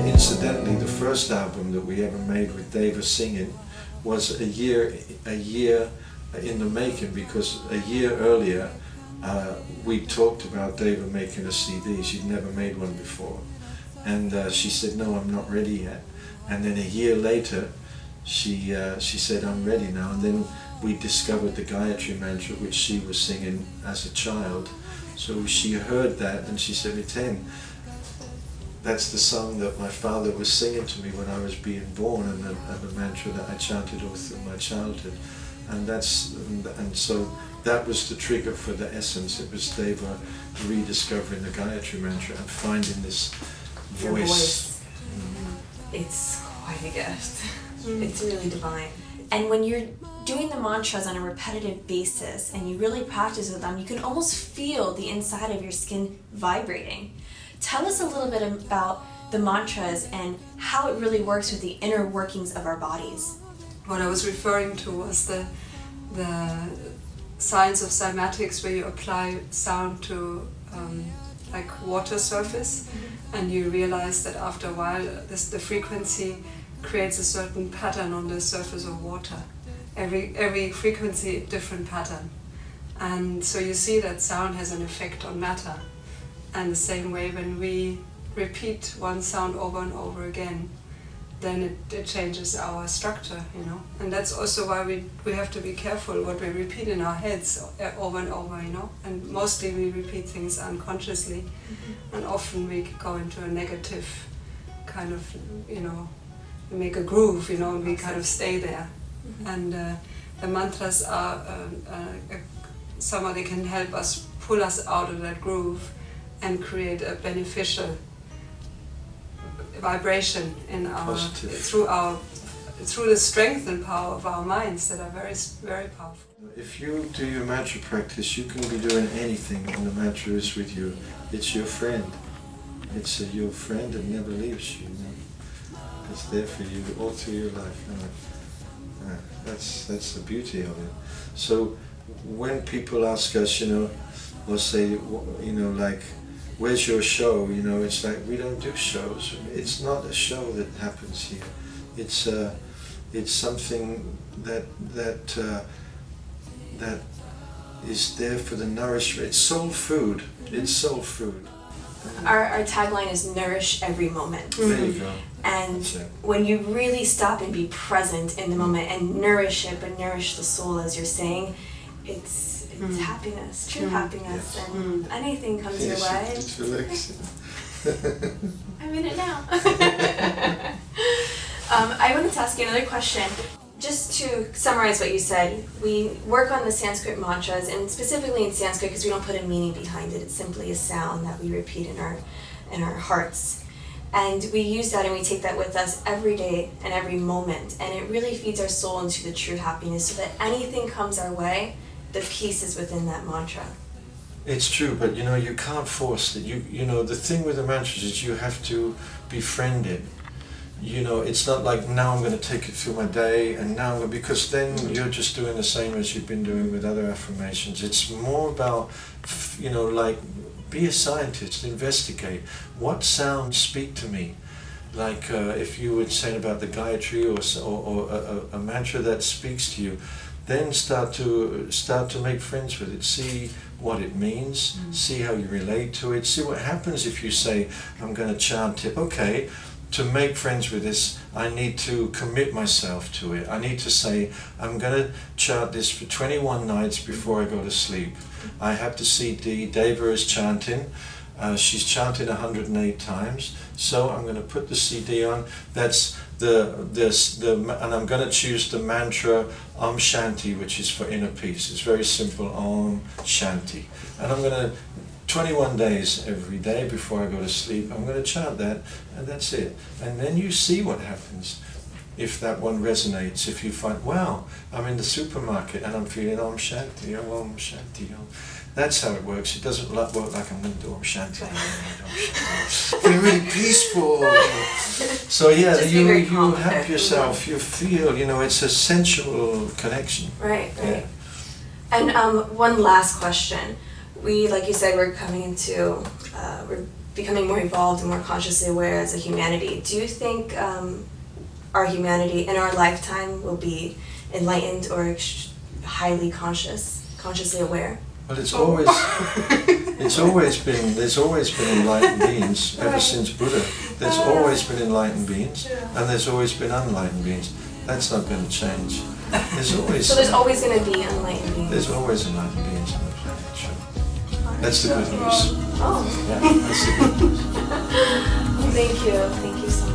Incidentally, the first album that we ever made with Deva singing was a year in the making, because a year earlier we talked about Deva making a CD. She'd never made one before, and she said, "No, I'm not ready yet." And then a year later, she said, "I'm ready now." And then we discovered the Gayatri Mantra, which she was singing as a child. So she heard that and she said, "Miten, that's the song that my father was singing to me when I was being born, and the mantra that I chanted all through my childhood." And so that was the trigger for the essence. It was Deva rediscovering the Gayatri Mantra and finding this voice. It's quite a gift. It's really divine. And when you're doing the mantras on a repetitive basis and you really practice with them, you can almost feel the inside of your skin vibrating. Tell us a little bit about the mantras and how it really works with the inner workings of our bodies. What I was referring to was the science of cymatics, where you apply sound to like water surface, and you realize that after a while the frequency creates a certain pattern on the surface of water. Every frequency, different pattern. And so you see that sound has an effect on matter. And the same way, when we repeat one sound over and over again, then it changes our structure, you know. And that's also why we have to be careful what we repeat in our heads over and over, you know. And mostly we repeat things unconsciously, and often we go into a negative kind of, you know, we make a groove, you know, and we kind of stay there. And the mantras are somehow they can help us pull us out of that groove and create a beneficial vibration in our through the strength and power of our minds that are very, very powerful. If you do your mantra practice, you can be doing anything and the mantra is with you. It's your friend. It's your friend that never leaves you. It's there for you all through your life. That's the beauty of it. So when people ask us, you know, or say, you know, like, "Where's your show?" You know, it's like, we don't do shows. It's not a show that happens here. It's something that is there for the nourishment. It's soul food. It's soul food. Our tagline is "Nourish every moment." There you go. And when you really stop and be present in the moment and nourish it, but nourish the soul, as you're saying, it's happiness, true happiness, and anything comes your way. It's relaxing. I'm in it now. I wanted to ask you another question. Just to summarize what you said, we work on the Sanskrit mantras, and specifically in Sanskrit because we don't put a meaning behind it. It's simply a sound that we repeat in our hearts. And we use that and we take that with us every day and every moment. And it really feeds our soul into the true happiness, so that anything comes our way, the peace is within that mantra. It's true, but you know, you can't force it. You know, the thing with the mantras is you have to befriend it. You know, it's not like, now I'm going to take it through my day, and now, because then you're just doing the same as you've been doing with other affirmations. It's more about, you know, like, be a scientist, investigate. What sounds speak to me? Like if you were saying about the Gayatri or a mantra that speaks to you, then start to make friends with it. See what it means, see how you relate to it, see what happens if you say, "I'm going to chant it." Okay, to make friends with this, I need to commit myself to it. I need to say, "I'm going to chant this for 21 nights before I go to sleep." I have the CD, Deva is chanting. She's chanted 108 times, so I'm going to put the CD on. That's and I'm going to choose the mantra Om Shanti, which is for inner peace. It's very simple, Om Shanti. And I'm going to 21 days every day before I go to sleep, I'm going to chant that, and that's it. And then you see what happens. If that one resonates, if you find, wow, I'm in the supermarket and I'm feeling Om Shanti, oh Om Shanti, oh. That's how it works. It doesn't work like I'm going to do Om Shanti. Feel really peaceful. So yeah, you help yourself, you feel, you know, it's a sensual connection. Right, right. Yeah. And one last question. We, like you said, we're coming into, we're becoming more evolved and more consciously aware as a humanity. Do you think our humanity in our lifetime will be enlightened or highly consciously aware? Well, it's always been, there's always been enlightened beings ever since Buddha. There's always been enlightened beings, and there's always been unenlightened beings. That's not going to change. There's always So there's always going to be enlightened beings. there's always enlightened beings on the planet. Sure. That's the good news. Oh, Yeah, that's the good news. thank you so much.